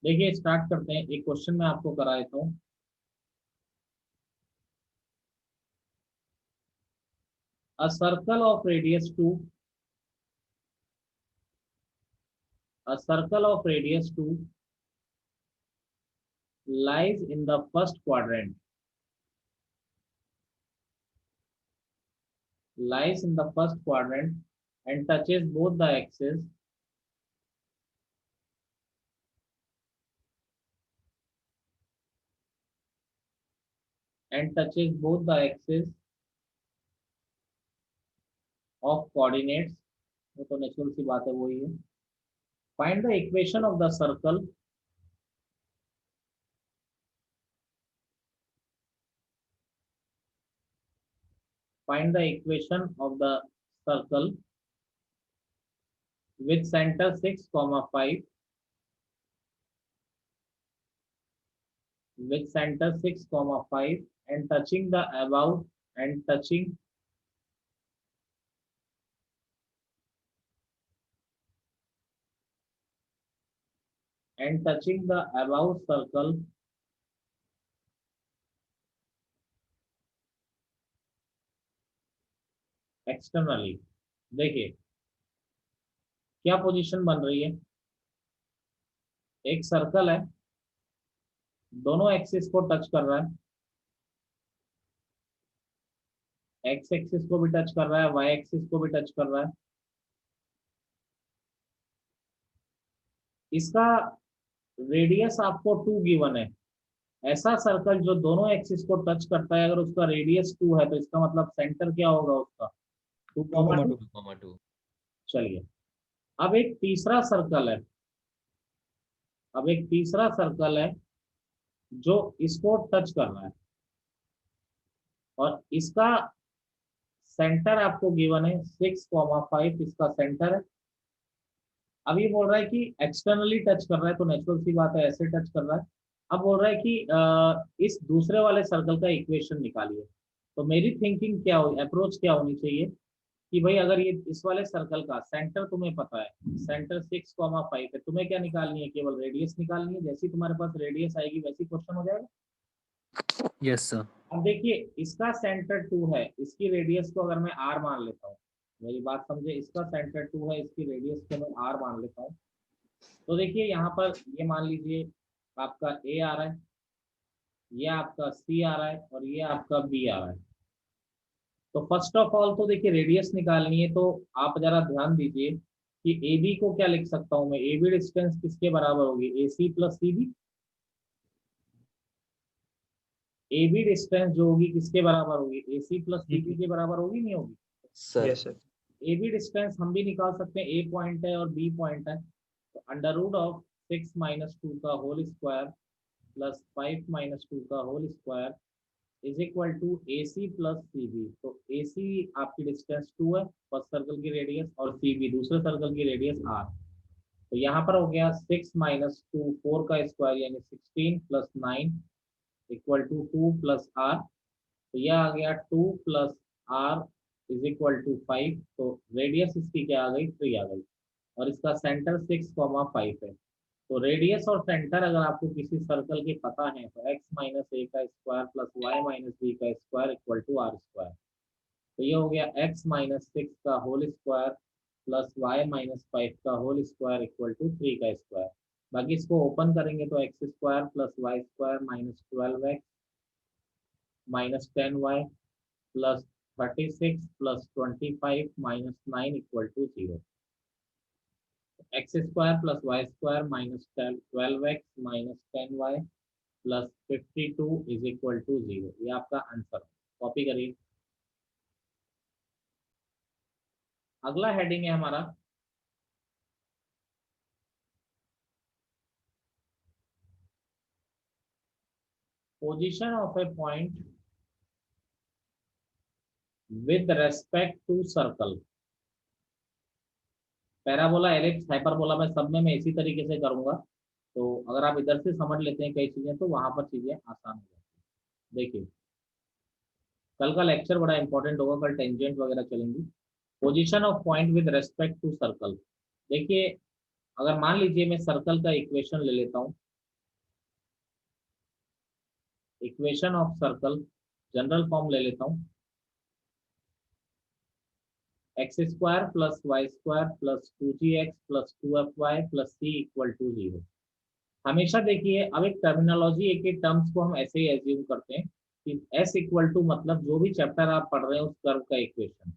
देखिए स्टार्ट करते हैं, एक क्वेश्चन मैं आपको करा देता हूँ। A circle of radius 2, a circle of radius 2 lies in the first quadrant, lies in the first quadrant and touches both the axes and touches both the axes of coordinates। वो तो natural सी बात है, वही है। Find the equation of the circle, find the equation of the circle with center 6 comma 5, with center 6 comma 5 and touching the above and touching the above circle externally। देखिए क्या position बन रही है। एक सर्कल है, दोनों एक्सिस को touch कर रहा है, एक्स एक्सिस को भी टच कर रहा है, वाई एक्सिस को भी टच कर रहा है। इसका रेडियस आपको 2 गिवन है। ऐसा सर्कल जो दोनों एक्सिस को टच करता है, अगर उसका रेडियस 2 है तो इसका मतलब सेंटर क्या होगा उसका, 2,2। 2,2। चलिए अब एक तीसरा सर्कल है, अब एक तीसरा सर्कल है जो इसको टच कर रहा है और इसका सेंटर आपको गिवन है 6,5, इसका सेंटर है। अब ये बोल रहा है कि एक्सटर्नली टच कर रहा है, तो नेचुरल सी बात है ऐसे टच कर रहा है। अब बोल रहा है कि इस दूसरे वाले सर्कल का इक्वेशन निकालिए। तो मेरी थिंकिंग क्या हो, अप्रोच क्या होनी चाहिए कि भाई अगर ये इस वाले सर्कल का सेंटर तुम्हें पता है, सेंटर 6,5 है, तुम्हें क्या निकालनी है, केवल रेडियस निकालनी है। जैसी तुम्हारे पास रेडियस आएगी वैसी क्वेश्चन हो जाएगा। Yes sir. अब देखिए इसका सेंटर 2 है, इसकी रेडियस को अगर मैं आर मान लेता हूँ, मेरी बात समझे, इसका सेंटर 2 है, इसकी रेडियस को मैं आर मान लेता हूँ। तो देखिए यहाँ पर ये मान लीजिए आपका ए आ रहा है, ये आपका सी आ रहा है और ये आपका बी आ रहा है। तो फर्स्ट ऑफ ऑल तो देखिए रेडियस निकालनी है, तो आप जरा ध्यान दीजिए कि ए बी को क्या लिख सकता हूँ मैं, ए बी डिस्टेंस किसके बराबर होगी, A C plus C B. A B distance जो होगी किसके बराबर होगी, A C plus C B के बराबर होगी, नहीं होगी। Sir. Yes sir. A B distance हम भी निकाल सकते हैं, ए पॉइंट है और बी पॉइंट है। तो अंडर रूट ऑफ 6 - 2 का होल स्क्वायर प्लस 5 - 2 का whole square is equal to A C plus C B. तो ए सी आपकी डिस्टेंस 2 है, फर्स्ट सर्कल की रेडियस, और सी बी दूसरे सर्कल की रेडियस आर। तो यहाँ पर हो गया 6 - 2 4 का स्क्वायर यानी 16 plus 9 equal to 2 plus R. तो यह आ गया 2 plus R is equal to 5। तो रेडियस इसकी क्या आ गई, 3 आ गई और इसका सेंटर 6,5 है। तो रेडियस और सेंटर अगर आपको किसी सर्कल के पता है तो x - a का स्क्वायर प्लस y - b का square equal to R square. तो ये हो गया x - 6 का होल स्क्वायर प्लस y - 5 का होल स्क्वायर इक्वल टू 3 का स्क्वायर। बाकी इसको ओपन करेंगे तो x square plus y square minus 12x minus 10y plus 36 plus 25 minus 9 equal to 0। X square plus y square minus 12x minus 10y plus 52 is equal to 0। ये आपका answer. Copy करिए। अगला heading है हमारा position of a point with respect to circle. Parabola, ellipse, hyperbola में सब में मैं इसी तरीके से करूंगा। तो अगर आप इधर से समझ लेते हैं कई चीजें तो वहां पर चीजें आसान हो जाती है। देखिए कल का लेक्चर बड़ा इंपॉर्टेंट होगा, कल टेंजेंट वगैरह चलेंगी। Position of point with respect to circle. देखिए अगर मान लीजिए मैं सर्कल का इक्वेशन ले लेता हूँ, equation of circle general form ले लेता हूँ, x square plus y square plus 2gx plus 2fy plus c equal to 0। हमेशा देखिए, अब एक टर्मिनोलॉजी, एक एक टर्म्स को हम ऐसे ही एज्यूम करते हैं कि s इक्वल टू मतलब जो भी चैप्टर आप पढ़ रहे हैं उस कर्व का इक्वेशन।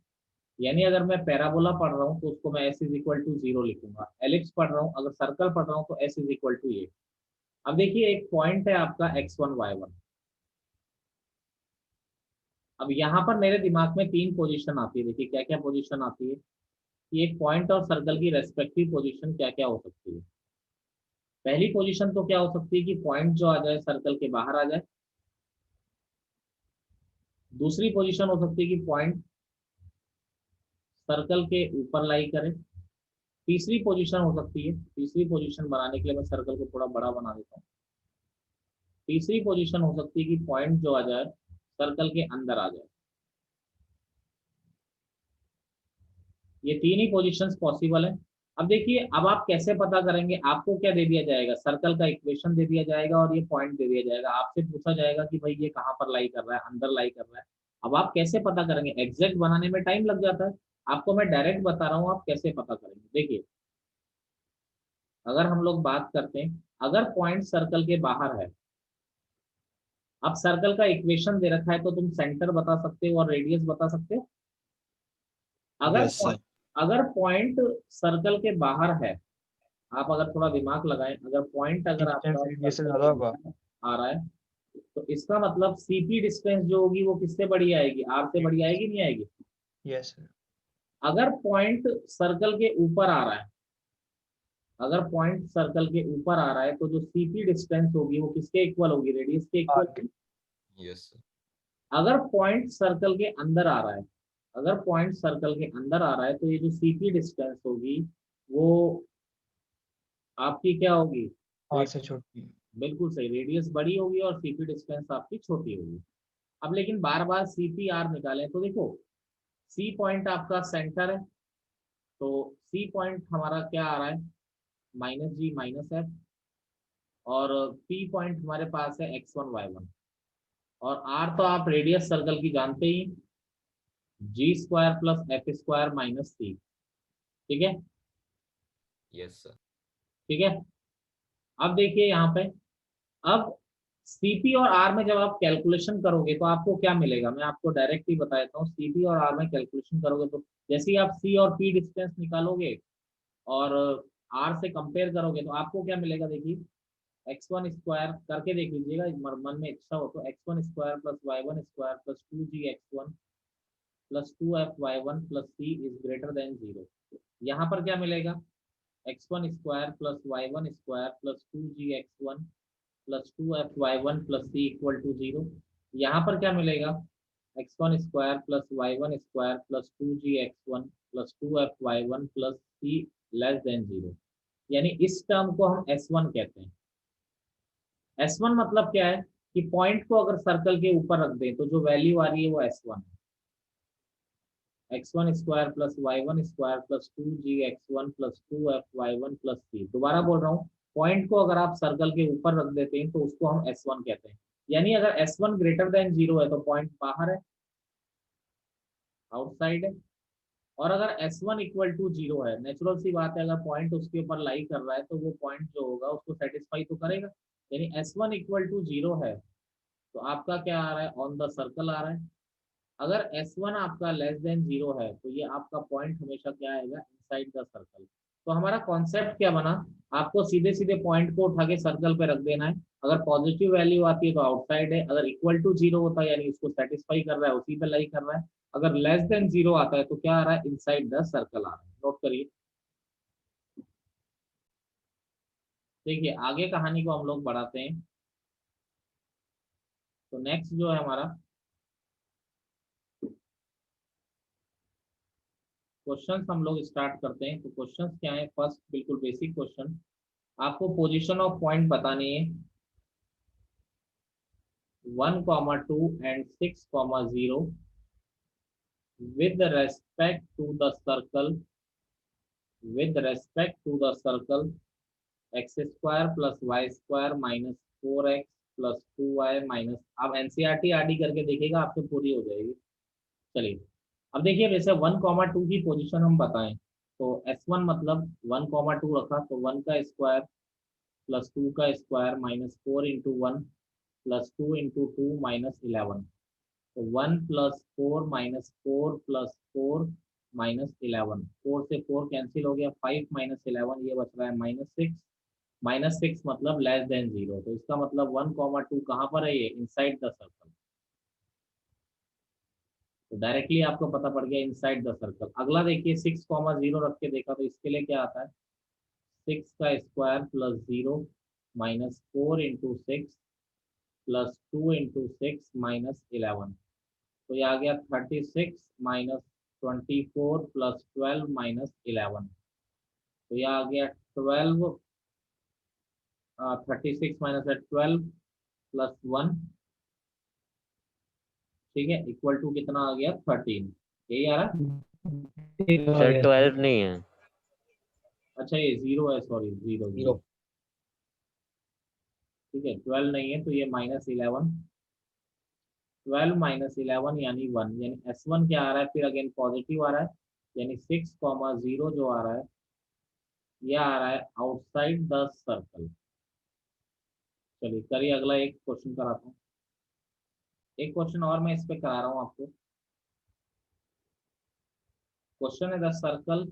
यानी अगर मैं पैराबोला पढ़ रहा हूँ तो उसको मैं s इज इक्वल टू 0 लिखूंगा, एलिप्स पढ़ रहा हूँ, अगर सर्कल पढ़ रहा हूँ तो s इज इक्वल टू ये। अब देखिए एक पॉइंट है आपका x1 y1। अब यहाँ पर मेरे दिमाग में तीन पोजीशन आती है, देखिए क्या क्या पोजीशन आती है कि एक पॉइंट और सर्कल की रेस्पेक्टिव पोजीशन क्या क्या हो सकती है। पहली पोजीशन तो क्या हो सकती है कि पॉइंट जो आ जाए सर्कल के बाहर आ जाए। दूसरी पोजीशन हो सकती है कि पॉइंट सर्कल के ऊपर लाई करे। तीसरी पोजीशन हो सकती है, तीसरी पोजीशन बनाने के लिए मैं सर्कल को थोड़ा बड़ा बना देता हूँ। तीसरी पोजीशन हो सकती है कि पॉइंट जो आ जाए सर्कल के अंदर आ जाए। ये तीन ही पोजीशंस पॉसिबल है। अब देखिए, अब आप कैसे पता करेंगे, आपको क्या दे दिया जाएगा, सर्कल का इक्वेशन दे दिया जाएगा और ये पॉइंट दे दिया जाएगा। आपसे पूछा जाएगा कि भाई ये कहाँ पर लाई कर रहा है, अंदर लाई कर रहा है। अब आप कैसे पता करेंगे, एग्जैक्ट बनाने में टाइम लग जाता है। आपको मैं डायरेक्ट बता रहा हूँ आप कैसे पता करेंगे। देखिए, अगर हम लोग बात करते हैं, अगर पॉइंट सर्कल के बाहर है, अब सर्कल का इक्वेशन दे रखा है तो तुम सेंटर बता सकते हो और रेडियस बता सकते हो। अगर Yes, sir. अगर पॉइंट सर्कल के बाहर है, आप अगर थोड़ा दिमाग लगाएं, अगर पॉइंट अगर डिस्टेंस आपका रेडियस से सर्कल ज्यादा के होगा। बाहर आ रहा है तो इसका मतलब सीपी डिस्टेंस जो होगी वो किससे बड़ी आएगी, आर से बड़ी आएगी, नहीं आएगी। Yes sir. अगर पॉइंट सर्कल के ऊपर आ रहा है, अगर पॉइंट सर्कल के ऊपर आ रहा है तो जो सीपी डिस्टेंस होगी वो किसके इक्वल होगी, रेडियस के इक्वल। आगे। Yes sir. अगर पॉइंट सर्कल के अंदर आ रहा है, अगर पॉइंट सर्कल के अंदर आ रहा है तो ये जो सीपी डिस्टेंस होगी वो आपकी क्या होगी, आर से छोटी। बिल्कुल सही, रेडियस बड़ी होगी और सीपी डिस्टेंस आपकी छोटी होगी। अब लेकिन बार बार सीपी आर निकालें तो देखो, सी पॉइंट आपका सेंटर है तो सी पॉइंट हमारा क्या आ रहा है, -g-f। और पी पॉइंट हमारे पास है x1 y1। और आर तो आप रेडियस सर्कल की जानते ही, g² + f² - c। ठीक है, यस सर। ठीक है। अब देखिए यहाँ पे, अब सीपी और आर में जब आप कैलकुलेशन करोगे तो आपको क्या मिलेगा, मैं आपको डायरेक्ट ही बता देता हूँ। सीपी और आर में कैलकुलेशन करोगे तो जैसे ही आप सी और पी डिस्टेंस निकालोगे और आर से कंपेयर करोगे तो आपको क्या मिलेगा, देखिए x1² करके देख लीजिएगा, मन में इच्छा हो तो x1² + y1² + 2gx1 + 2fy1 + c is greater then 0। यहाँ पर क्या मिलेगा, x1² + y1² + 2gx1 + 2fy1 + c equal to 0। यहाँ पर क्या मिलेगा, x1² + y1² + 2gx1 + 2fy1 + c less than 0। यानी इस टर्म को हम S1 कहते हैं। S1 मतलब क्या है कि पॉइंट को अगर सर्कल के ऊपर रख दें तो जो वैल्यू आ रही है वो S1 है। x1² + y1² + 2gx1 + 2fy1 + c। दोबारा बोल रहा हूँ, पॉइंट को अगर आप सर्कल के ऊपर रख देते हैं तो उसको हम S1 कहते हैं। यानी अगर S1 ग्रेटर देन 0 है तो पॉइंट बाहर है, आउटसाइड है। और अगर S1 इक्वल टू 0 है, नेचुरल सी बात है, अगर पॉइंट उसके ऊपर लाई कर रहा है तो वो पॉइंट जो होगा उसको सेटिस्फाई तो करेगा। यानी S1 इक्वल टू 0 है तो आपका क्या आ रहा है, ऑन द सर्कल आ रहा है। अगर S1 आपका लेस देन 0 है तो ये आपका पॉइंट हमेशा क्या आएगा, इनसाइड द सर्कल। तो हमारा कॉन्सेप्ट क्या बना, आपको सीधे सीधे पॉइंट को उठा के सर्कल पे रख देना है। अगर पॉजिटिव वैल्यू आती है तो आउटसाइड है, अगर इक्वल टू 0 होता है यानी उसको सेटिस्फाई कर रहा है, उसी पे लाई कर रहा है। अगर लेस देन 0 आता है तो क्या आ रहा है, इनसाइड द सर्कल आ रहा है। नोट करिए। देखिए आगे कहानी को हम लोग बढ़ाते हैं। तो नेक्स्ट जो है हमारा क्वेश्चंस हम लोग स्टार्ट करते हैं। तो क्वेश्चंस क्या है, फर्स्ट बिल्कुल बेसिक क्वेश्चन, आपको पोजीशन ऑफ पॉइंट बतानी है 1, 2 and 6, 0 with respect to the circle, with respect to the circle x² + y² - 4x plus 2y minus, आप एनसीईआरटी आरडी करके देखिएगा आपसे पूरी हो जाएगी। चलिए अब देखिए, वैसे 1,2 की पोजीशन हम बताएं तो S1 मतलब 1,2 रखा तो 1 का स्क्वायर प्लस 2 का square minus 4 into 1 plus 2 into 2 minus 11, तो 1 प्लस 4 माइनस 4 प्लस 4 माइनस 11, 4 से 4 कैंसिल हो गया, 5 माइनस 11 ये बच रहा है -6, -6 मतलब लेस देन 0, तो इसका मतलब 1,2 कहाँ पर है, ये इनसाइड द सर्कल, तो डायरेक्टली आपको पता पड़ गया इनसाइड द सर्कल। अगला देखिए 6,0 रख के देखा तो इसके लिए क्या आता है, 6 का square plus 0 minus 4 into 6 plus 2 into 6 minus 11, तो ये आ गया 36 माइनस 24 प्लस 12 माइनस 11, तो ये आ गया 12, 36 माइनस 12 प्लस 1, ठीक है, इक्वल टू कितना आ गया 13, यही आ रहा है। सर 12 नहीं है। अच्छा ये 0 है, सॉरी 0 0, ठीक है 12 नहीं है तो ये -11, 12 माइनस 11 यानी 1, यानी S1 क्या आ रहा है, फिर अगेन पॉजिटिव आ रहा है, यानी 6,0 जो आ रहा है यह आ रहा है आउटसाइड द सर्कल। चलिए करिए अगला एक क्वेश्चन कराता हूँ, एक क्वेश्चन और मैं इस पे करा रहा हूँ आपको। क्वेश्चन है the circle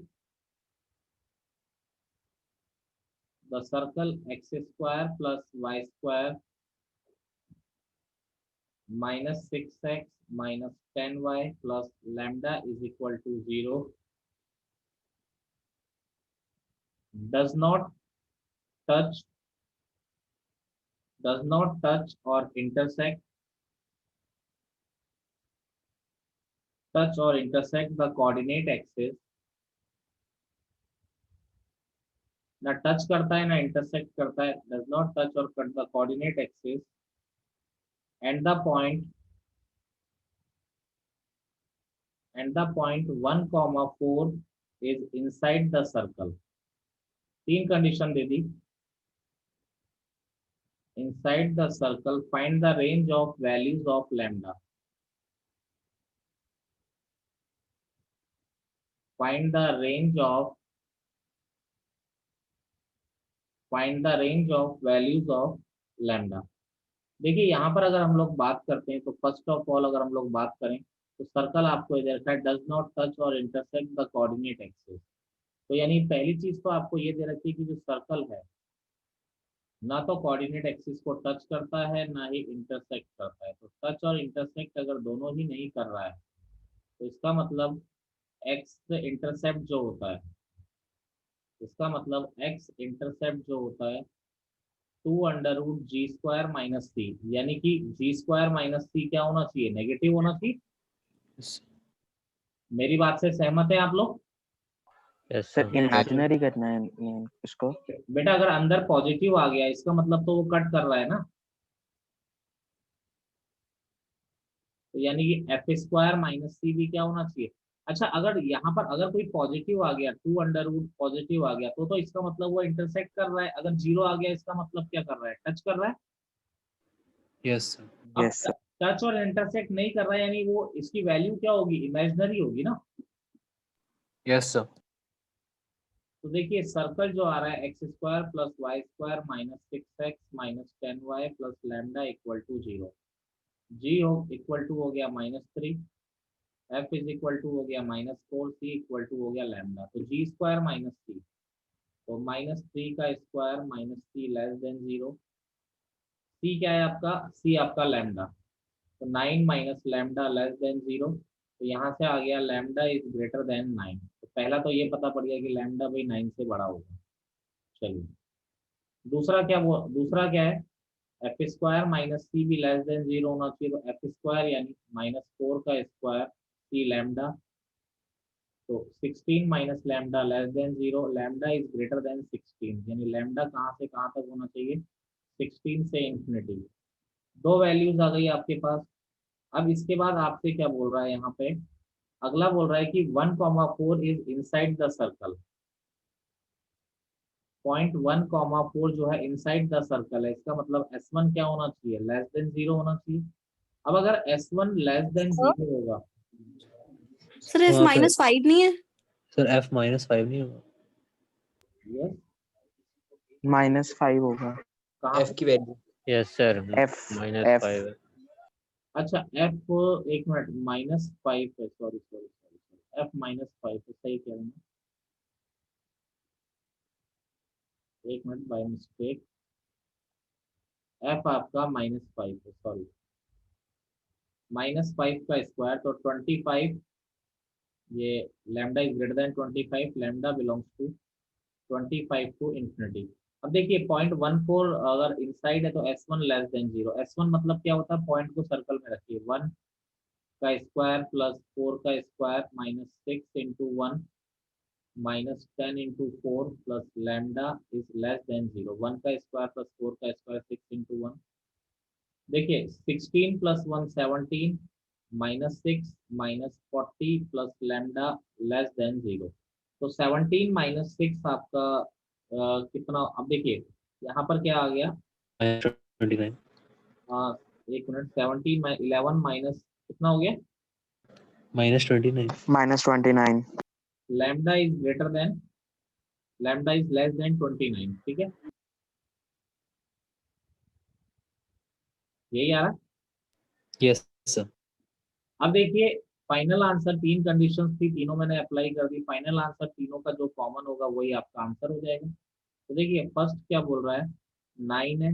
x square plus y square minus 6x minus 10y plus lambda is equal to 0 does not touch or intersect the coordinate axis, ना टच करता है ना इंटरसेक्ट करता है, does not touch or cut the coordinate axis and the point 1,4 is inside the circle। तीन condition they the, inside the circle find the range of values of lambda, find the range of values of lambda। देखिए यहाँ पर अगर हम लोग बात करते हैं तो फर्स्ट ऑफ ऑल अगर हम लोग बात करें तो सर्कल आपको इधर का डज नॉट टच और इंटरसेक्ट द कोऑर्डिनेट एक्सिस, तो यानी पहली चीज तो आपको ये दे रखी है कि जो सर्कल है ना तो कोऑर्डिनेट एक्सिस को टच करता है ना ही इंटरसेक्ट करता है, तो टच और इंटरसेक्ट अगर दोनों ही नहीं कर रहा है तो इसका मतलब एक्स इंटरसेप्ट जो होता है, इसका मतलब एक्स इंटरसेप्ट जो होता है 2√g² माइनस सी, यानी कि g² माइनस सी क्या होना चाहिए, नेगेटिव होना चाहिए। मेरी बात से सहमत है आप लोग? Yes sir sir. इमेजिनरी करना है इसको। बेटा अगर अंदर पॉजिटिव आ गया इसका मतलब तो वो कट कर रहा है ना, तो यानी कि f² माइनस सी भी क्या होना चाहिए। अच्छा अगर यहाँ पर अगर कोई पॉजिटिव आ गया, 2√ पॉजिटिव आ गया तो इसका मतलब वो इंटरसेक्ट कर रहा है, अगर 0 आ गया इसका मतलब क्या कर रहा है, टच कर रहा है। Yes sir. अब यस सर। टच और इंटरसेक्ट नहीं कर रहा है यानी वो इसकी वैल्यू क्या होगी, इमेजिनरी होगी ना। Yes sir. तो देखिए सर्कल जो आ रहा है x² plus y² minus 6x minus 10y plus lambda equal to 0, g equal to हो गया -3, f इज इक्वल टू हो गया -4, c इक्वल टू हो गया लैम्डा, तो g² माइनस c, तो -3 का square minus c less than 0, c क्या है आपका, c आपका लैम्डा, तो 9 माइनस लैम्डा लेस देन 0, तो यहाँ से आ गया लैम्डा इज ग्रेटर देन 9, तो पहला तो ये पता पड़ गया कि लैम्डा भाई 9 से बड़ा होगा। चलिए दूसरा क्या है, f² माइनस सी भी लेस देन 0 होना चाहिए, तो f² यानी -4 का स्क्वायर सी लैम्डा, तो 16 minus lambda less than 0, lambda is greater then 16, यानी लैम्डा कहाँ से कहाँ तक होना चाहिए, 16 से इंफिनिटी। दो वैल्यूज आ गई आपके पास। अब इसके बाद आपसे क्या बोल रहा है यहाँ पे, अगला बोल रहा है कि 1,4 इज इनसाइड द सर्कल, 0.1,4 जो है इनसाइड द सर्कल है, इसका मतलब S1 क्या होना चाहिए, लेस देन 0 होना चाहिए। अब अगर S1 लेस देन 0 होगा, सर एफ वहाँ पे माइनस 5 नहीं है? सर F-5 नहीं होगा। यस, -5 होगा। कहाँ F पे? की वैल्यू यस सर, F -5 है। अच्छा F, एक मिनट, -5 है, सॉरी सॉरी सॉरी, F -5 है, सही कह रहे हैं, एक मिनट, बाय मिस्टेक, F आपका -5 है, सॉरी, -5 का स्क्वायर तो 25, ये lambda is greater than 25, lambda belongs to 25 to infinity. अब देखिए 0.14 अगर इनसाइड है तो S1 लेस देन 0, S1 मतलब क्या होता है, पॉइंट को सर्कल में रखिए, 1 का स्क्वायर प्लस 4 का square minus 6 into 1 minus 10 into 4 plus lambda is less than 0, 1 का स्क्वायर प्लस 4 का स्क्वायर 6 इंटू 1, देखिए 16 plus 1 17 -6 -40 plus lambda less than 0, तो 17 -6 आपका कितना, अब देखिए यहाँ पर क्या आ गया, -29 एक मिनट, 17 11 माइनस कितना हो गया, -29 -29 lambda is greater then, lambda is less than 29, ठीक है, यही आ रहा है। Yes sir. अब देखिए फाइनल आंसर, तीन कंडीशंस थी, तीनों मैंने अप्लाई कर दी, फाइनल आंसर तीनों का जो कॉमन होगा वही आपका आंसर हो जाएगा। तो देखिए फर्स्ट क्या बोल रहा है, 9 है,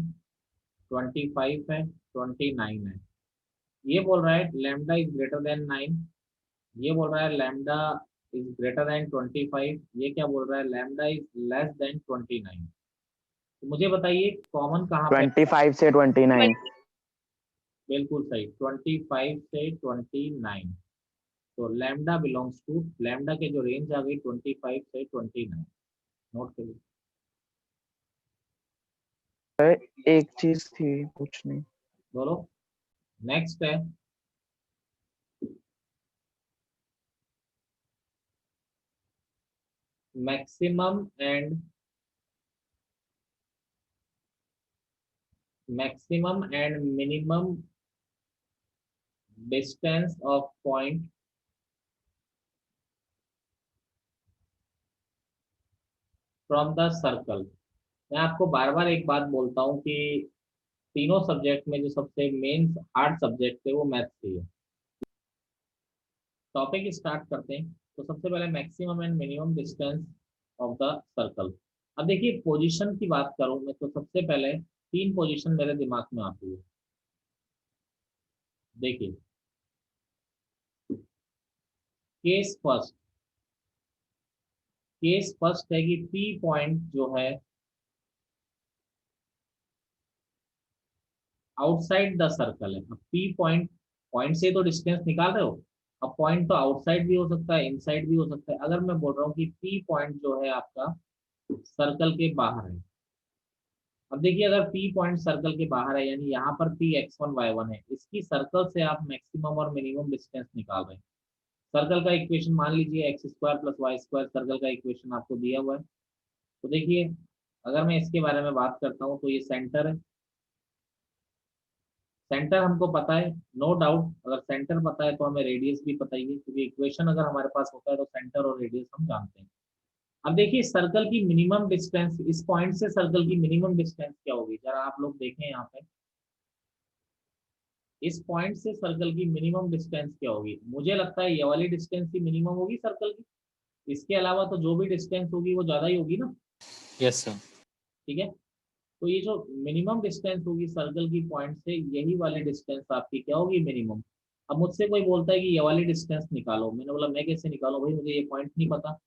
25 है, 29 है, ये बोल रहा है लैम्डा इज ग्रेटर देन 9, ये बोल रहा है लैम्डा इज ग्रेटर देन 25, ये क्या बोल रहा है, लैम्डा इज लेस देन 29। तो मुझे बताइए कॉमन कहाँ पे, 25 से 29 बिल्कुल सही, 25 से 29, तो लैम्डा बिलोंग्स टू, लैम्डा के जो रेंज आ गई 25 से 29, नोट करिए। एक चीज थी पूछनी। बोलो, नेक्स्ट है maximum and minimum distance of point from the circle. मैं आपको बार बार एक बात बोलता हूँ कि तीनों सब्जेक्ट में जो सबसे मेन हार्ड सब्जेक्ट है वो मैथ्स ही है। टॉपिक स्टार्ट करते हैं, तो सबसे पहले maximum and minimum distance of the circle. अब देखिए पोजीशन की बात करूं मैं तो सबसे पहले तीन पोजीशन मेरे दिमाग में आती है। देखिए केस फर्स्ट, केस फर्स्ट है कि पी पॉइंट जो है आउटसाइड द सर्कल है। अब पी पॉइंट, पॉइंट से तो डिस्टेंस निकाल रहे हो, अब पॉइंट तो आउटसाइड भी हो सकता है, इनसाइड भी हो सकता है। अगर मैं बोल रहा हूँ कि पी पॉइंट जो है आपका सर्कल के बाहर है, अब देखिए अगर P पॉइंट सर्कल के बाहर है यानी यहाँ पर P x1 y1 है, इसकी सर्कल से आप मैक्सिमम और मिनिमम डिस्टेंस निकाल रहे हैं। सर्कल का इक्वेशन मान लीजिए x square plus y square, circle का इक्वेशन आपको दिया हुआ है। तो देखिए अगर मैं इसके बारे में बात करता हूँ तो ये सेंटर है, सेंटर हमको पता है, नो डाउट, अगर सेंटर पता है तो हमें रेडियस भी पता ही है, क्योंकि इक्वेशन अगर हमारे पास होता है तो सेंटर और रेडियस हम जानते हैं। अब देखिए सर्कल की मिनिमम डिस्टेंस, इस पॉइंट से सर्कल की मिनिमम डिस्टेंस क्या होगी, जरा आप लोग देखें यहाँ पे, इस पॉइंट से सर्कल की मिनिमम डिस्टेंस क्या होगी, मुझे लगता है ये वाली डिस्टेंस ही मिनिमम होगी सर्कल की, इसके अलावा तो जो भी डिस्टेंस होगी वो ज्यादा ही होगी ना, यस सर। ठीक है। तो ये जो मिनिमम डिस्टेंस होगी सर्कल की पॉइंट से, यही वाली डिस्टेंस आपकी क्या होगी, मिनिमम। अब मुझसे कोई बोलता है कि ये वाली डिस्टेंस निकालो, मैंने बोला मैं कैसे निकालूं भाई, मुझे ये पॉइंट नहीं पता।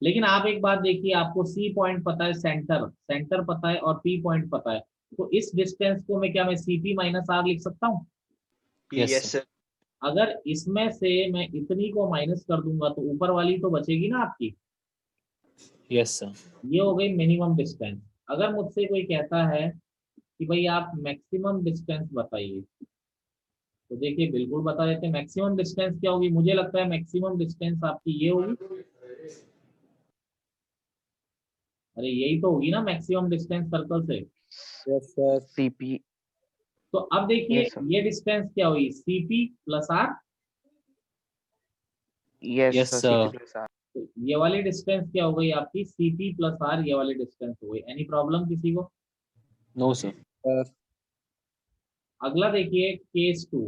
लेकिन आप एक बात देखिए, आपको सी पॉइंट पता है, सेंटर सेंटर पता है और पी पॉइंट पता है, तो इस डिस्टेंस को मैं क्या, मैं सीपी माइनस आर लिख सकता हूँ। Yes yes sir. सर। अगर इसमें से मैं इतनी को माइनस कर दूंगा तो ऊपर वाली तो बचेगी ना आपकी, यस सर। ये हो गई मिनिमम डिस्टेंस। अगर मुझसे कोई कहता है कि भाई आप मैक्सिमम डिस्टेंस बताइए, तो देखिए बिल्कुल बता देते हैं मैक्सिमम डिस्टेंस क्या होगी, मुझे लगता है मैक्सिमम डिस्टेंस आपकी ये होगी, अरे यही तो होगी ना मैक्सिमम डिस्टेंस सर्कल से। Yes, sir. CP. तो अब देखिए Yes, sir. ये डिस्टेंस क्या हुई, CP plus R। Yes, Yes, sir. sir. CP plus R. तो ये वाली डिस्टेंस क्या हो गई आपकी, CP प्लस R, ये वाली डिस्टेंस हो गई। एनी प्रॉब्लम किसी को? No, sir. अगला देखिए केस 2।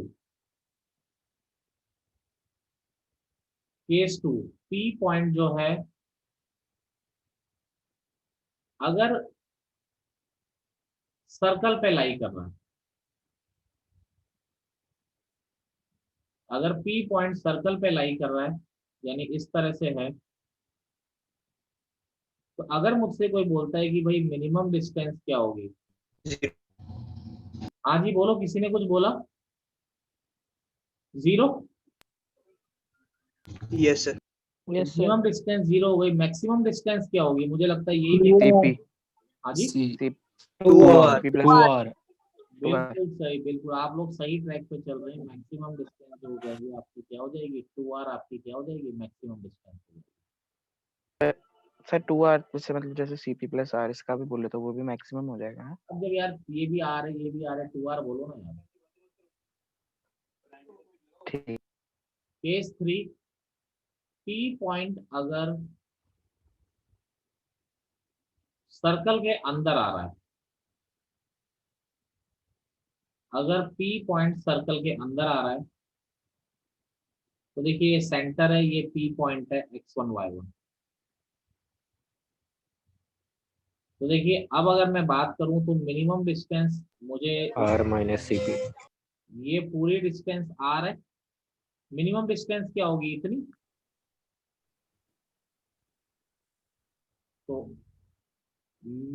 केस 2, P पॉइंट जो है अगर सर्कल पे लाई कर रहा है, अगर P पॉइंट सर्कल पे लाई कर रहा है यानी इस तरह से है, तो अगर मुझसे कोई बोलता है कि भाई मिनिमम डिस्टेंस क्या होगी, हाँ जी बोलो, किसी ने कुछ बोला? 0। Yes, sir. Yes, sir. Minimum distance 0 हो गई, मैक्सिमम डिस्टेंस क्या होगी, मुझे लगता है यही देखना। CP. हाँ जी C. CP 2R. plus 2R. बिल्कुल सही, बिल्कुल आप लोग सही ट्रैक पे चल रहे हैं। मैक्सिमम डिस्टेंस जो हो जाएगी आपकी क्या हो जाएगी, 2R आपकी क्या हो जाएगी, मैक्सिमम डिस्टेंस हो जाएगी। सर 2R से मतलब जैसे CP plus R इसका भी बोले तो वो भी मैक्सिमम हो जाएगा ना? अब जब यार ये भी आ रहा है ये भी आ रहा है, 2R बोलो ना यार। ठीक. केस 3, P पॉइंट अगर सर्कल के अंदर आ रहा है, अगर P पॉइंट सर्कल के अंदर आ रहा है तो देखिए ये सेंटर है, ये P पॉइंट है x1 y1। तो देखिए अब अगर मैं बात करूं तो मिनिमम डिस्टेंस मुझे R minus CP. ये पूरी डिस्टेंस R है, मिनिमम डिस्टेंस क्या होगी इतनी, तो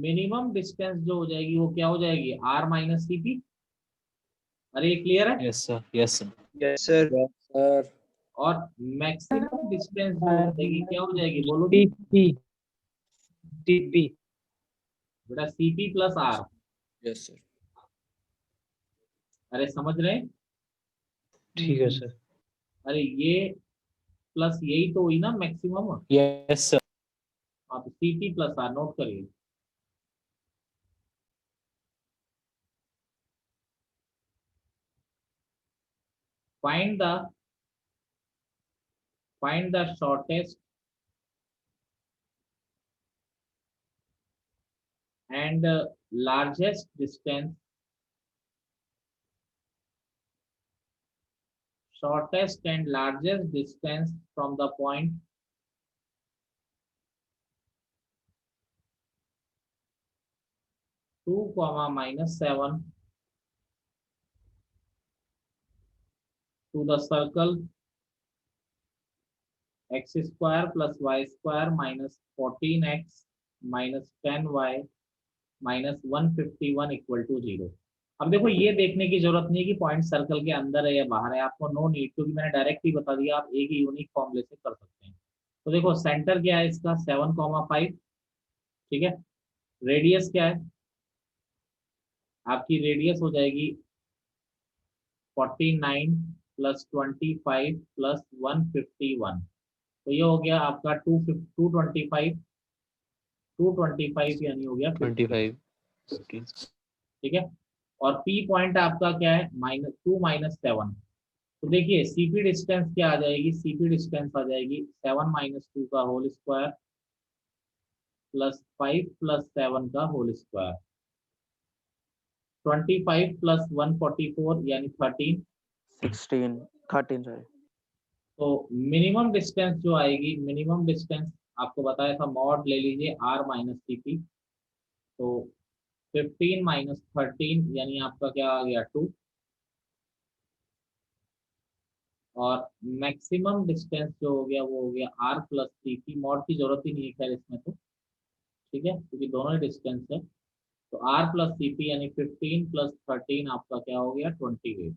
मिनिमम डिस्टेंस जो हो जाएगी वो क्या हो जाएगी, R माइनस CP। अरे ये क्लियर है? Yes, sir. Yes, sir. Yes, sir. Yes, sir. और मैक्सिमम डिस्टेंस जो हो जाएगी क्या हो जाएगी, बोलो जी TP. बेटा, CP plus R। Yes, sir. अरे समझ रहे हैं? ठीक है सर. अरे ये प्लस यही तो हुई ना मैक्सिमम। Yes, sir. हाँ तो CP प्लस R नोट करिए। Find the shortest and largest distance, shortest and largest distance from the point 2, -7 to the circle x square plus y square minus 14x minus 10y minus 151 equal to 0। अब देखो ये देखने की जरूरत नहीं है कि पॉइंट सर्कल के अंदर है या बाहर है, आपको नो नीड, क्योंकि मैंने डायरेक्ट ही बता दिया, आप एक ही यूनिक फॉर्मूले से कर सकते हैं। तो देखो सेंटर क्या है इसका 7,5, ठीक है। रेडियस क्या है आपकी, रेडियस हो जाएगी 49 प्लस 25 प्लस 151, तो ये हो गया आपका 225 यानी हो गया 50, 25. 15. ठीक है। और P पॉइंट आपका क्या है, -2 -7। तो देखिए CP डिस्टेंस क्या आ जाएगी, CP डिस्टेंस आ जाएगी 7 - 2 का होल स्क्वायर प्लस 5 प्लस 7 का होल स्क्वायर, 25 प्लस 144 यानी 13। 13 sorry. तो मिनिमम डिस्टेंस जो आएगी, मिनिमम डिस्टेंस आपको बताया था, मॉड ले लीजिए R माइनस CP, तो 15 - 13 यानी आपका क्या आ गया 2, और मैक्सिमम डिस्टेंस जो हो गया वो हो गया R प्लस CP। मॉड की जरूरत ही नहीं है खैर इसमें तो, ठीक है, क्योंकि दोनों ही डिस्टेंस है। तो R प्लस CP यानी 15 प्लस 13 आपका क्या हो गया 28।